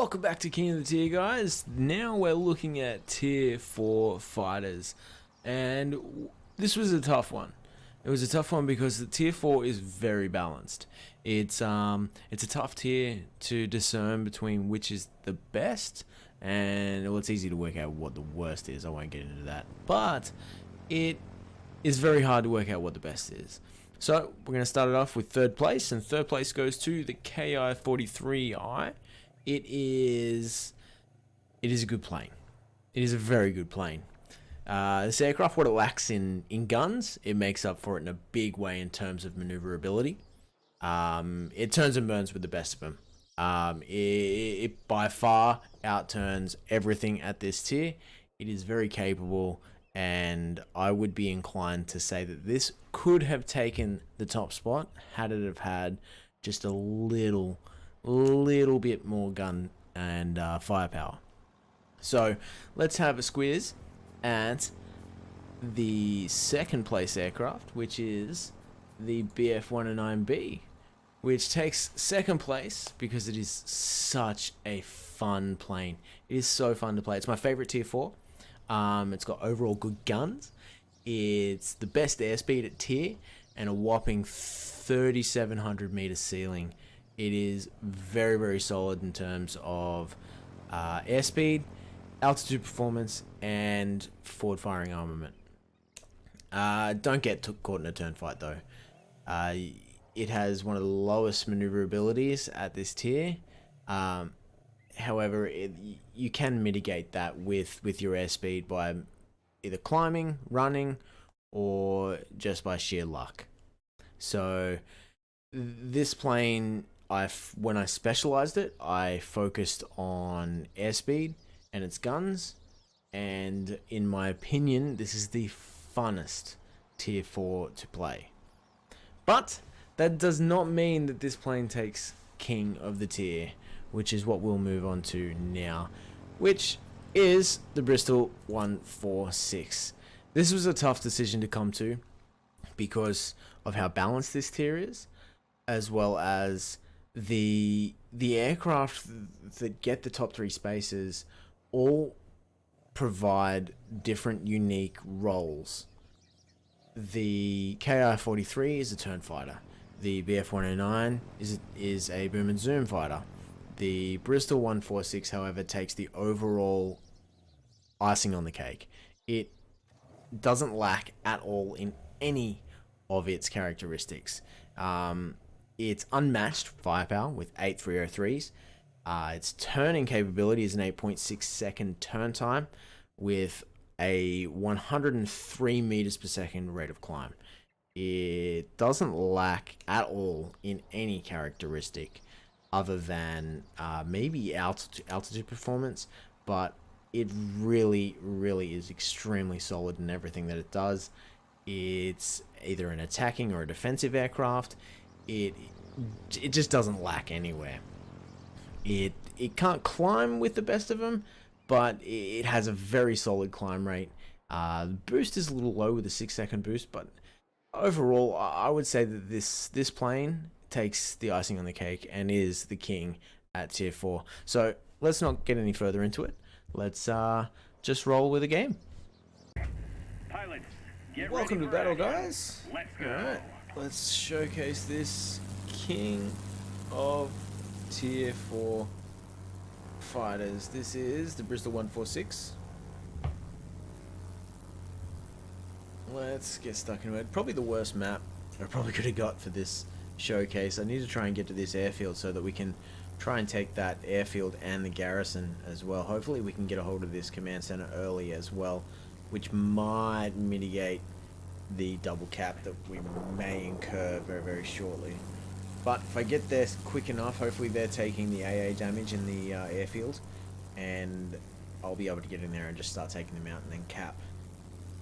Welcome back to King of the Tier, guys. Now we're looking at Tier 4 fighters, and this was a tough one. It was a tough one because the Tier 4 is very balanced. It's a tough tier to discern between which is the best, and well, it's easy to work out what the worst is. I won't get into that, but it is very hard to work out what the best is. So we're going to start it off with third place, and third place goes to the KI-43i. It is a good plane. It is a very good plane. This aircraft, what it lacks in guns, it makes up for it in a big way in terms of maneuverability. It turns and burns with the best of them. It by far outturns everything at this tier. It is very capable, and I would be inclined to say that this could have taken the top spot had it have had just a little bit more gun and firepower. So let's have a squiz at the second place aircraft, which is the BF-109B, which takes second place because it is such a fun plane. It is so fun to play. It's my favorite tier 4. It's got overall good guns. It's the best airspeed at tier and a whopping 3,700 meter ceiling. It is very, very solid in terms of airspeed, altitude performance, and forward firing armament. Don't get caught in a turn fight though. It has one of the lowest maneuverabilities at this tier. However, you can mitigate that with your airspeed by either climbing, running, or just by sheer luck. So this plane, when I specialized it, I focused on airspeed and its guns, and in my opinion, this is the funnest tier 4 to play. But that does not mean that this plane takes king of the tier, which is what we'll move on to now, which is the Bristol 146. This was a tough decision to come to because of how balanced this tier is, as well as the aircraft that get the top 3 spaces all provide different unique roles. The KI-43 is a turn fighter. The BF-109 is a boom and zoom fighter. The Bristol 146, however, takes the overall icing on the cake. It doesn't lack at all in any of its characteristics. It's unmatched firepower with 8 303s. Its turning capability is an 8.6 second turn time with a 103 meters per second rate of climb. It doesn't lack at all in any characteristic other than maybe altitude performance, but it really is extremely solid in everything that it does. It's either an attacking or a defensive aircraft. It just doesn't lack anywhere. It can't climb with the best of them, but it has a very solid climb rate. The boost is a little low with a 6-second boost, but overall I would say that this plane takes the icing on the cake and is the king at tier 4. So let's not get any further into it. Let's just roll with the game. Pilots, Welcome to battle, guys. Let's go. Alright, let's showcase this king of tier 4 fighters. This is the Bristol 146. Let's get stuck into it. Probably the worst map I probably could have got for this showcase. I need to try and get to this airfield so that we can try and take that airfield and the garrison as well. Hopefully we can get a hold of this command center early as well, which might mitigate the double cap that we may incur very shortly. But if I get there quick enough, hopefully they're taking the AA damage in the airfield, and I'll be able to get in there and just start taking them out and then cap.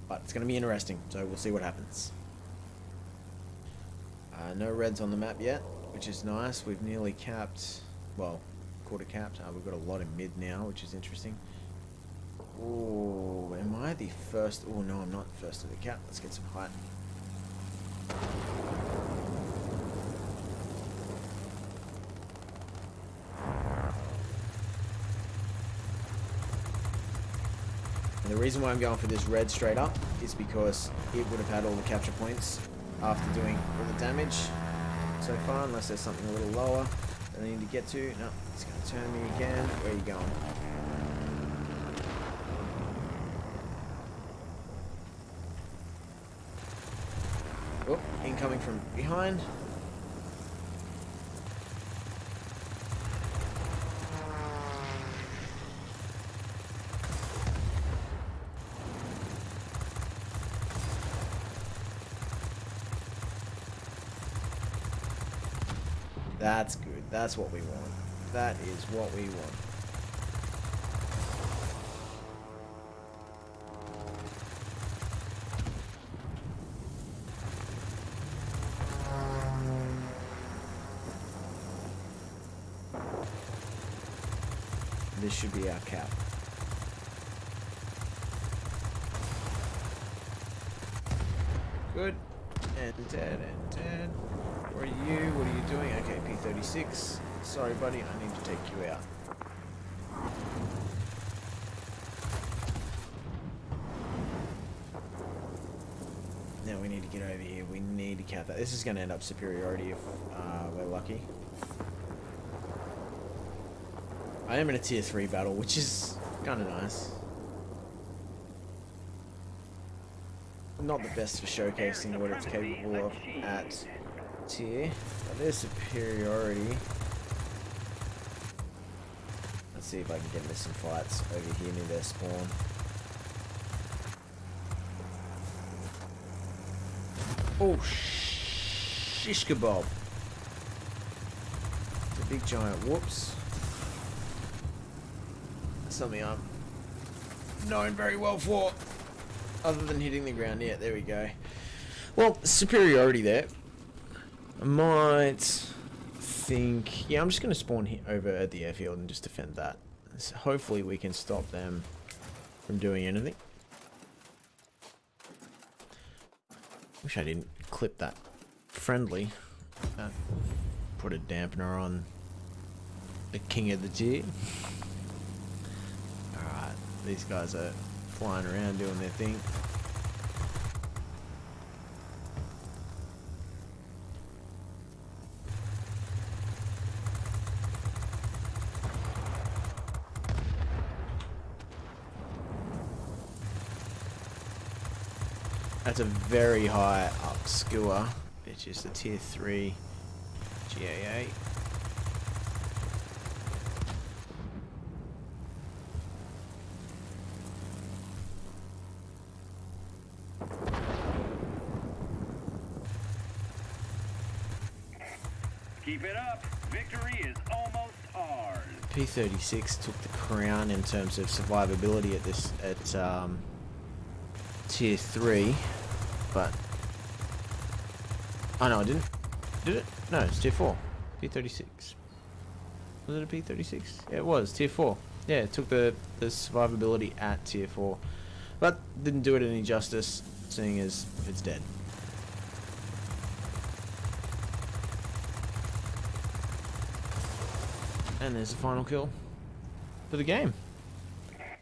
But it's going to be interesting, so we'll see what happens. No reds on the map yet, which is nice. We've nearly capped, well, quarter capped. We've got a lot in mid now, which is interesting. Oh, am I the first? Oh no, I'm not first to the cap. Let's get some height. And the reason why I'm going for this red straight up is because it would have had all the capture points after doing all the damage so far, unless there's something a little lower that I need to get to. No, it's going to turn me again. Where are you going? Oh, incoming from behind. That's good. That's what we want. That is what we want. This should be our cap. Good. And dead, and dead. Where are you? What are you doing? Okay, P-36. Sorry, buddy. I need to take you out. Now we need to get over here. We need to cap that. This is going to end up superiority if we're lucky. I am in a tier 3 battle, which is kind of nice. Not the best for showcasing what it's capable of at tier, but there's superiority. Let's see if I can get into some fights over here near their spawn. Oh, shish kebab. It's a big giant whoops. That's something I'm known very well for, other than hitting the ground. Yeah, there we go. Well, superiority there. I might think... Yeah, I'm just going to spawn here over at the airfield and just defend that. So hopefully we can stop them from doing anything. Wish I didn't clip that friendly. That put a dampener on the king of the tier. Alright, these guys are flying around doing their thing. That's a very high up skewer, which is the tier 3 GAA. Keep it up. Victory is almost ours. P-36 took the crown in terms of survivability at this tier 3, but oh no, I didn't. Did it? No, it's tier 4. P-36. Was it a P-36? Yeah, it was tier 4. Yeah, it took the survivability at tier 4, but didn't do it any justice, seeing as it's dead. And there's the final kill for the game.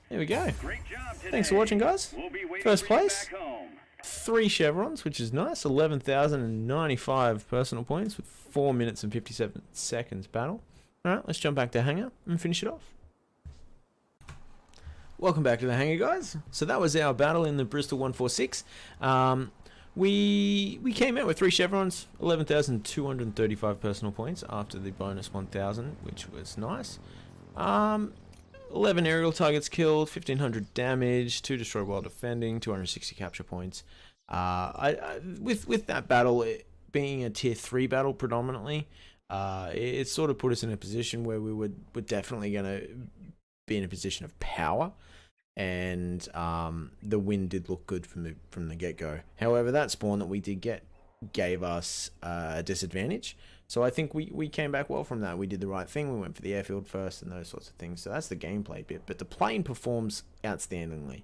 There we go. Great job today. Thanks for watching, guys. We'll be waiting First for you place. back home. 3 chevrons, which is nice. 11,095 personal points with 4 minutes and 57 seconds battle. Alright, let's jump back to Hangar and finish it off. Welcome back to the Hangar, guys. So that was our battle in the Bristol 146. We came out with 3 chevrons, 11,235 personal points after the bonus 1,000, which was nice. 11 aerial targets killed, 1,500 damage, 2 destroyed while defending, 260 capture points. With that battle, it being a tier 3 battle predominantly, it sort of put us in a position where we were definitely going to be in a position of power. And the win did look good from the get-go. However, that spawn that we did get gave us a disadvantage. So I think we came back well from that. We did the right thing. We went for the airfield first and those sorts of things. So that's the gameplay bit. But the plane performs outstandingly.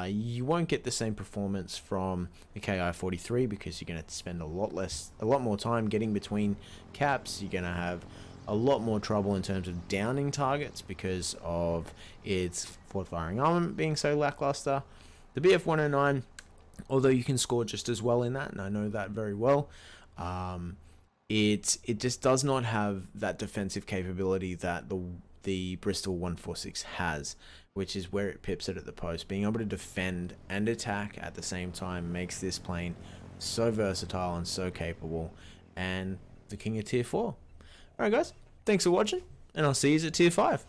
You won't get the same performance from the KI-43 because you're going to spend a lot more time getting between caps. You're going to have a lot more trouble in terms of downing targets because of its forward firing armament being so lackluster. The BF-109, although you can score just as well in that, and I know that very well, it just does not have that defensive capability that the Bristol 146 has, which is where it pips it at the post. Being able to defend and attack at the same time makes this plane so versatile and so capable, and the king of tier 4. Alright guys, thanks for watching, and I'll see you at tier 5.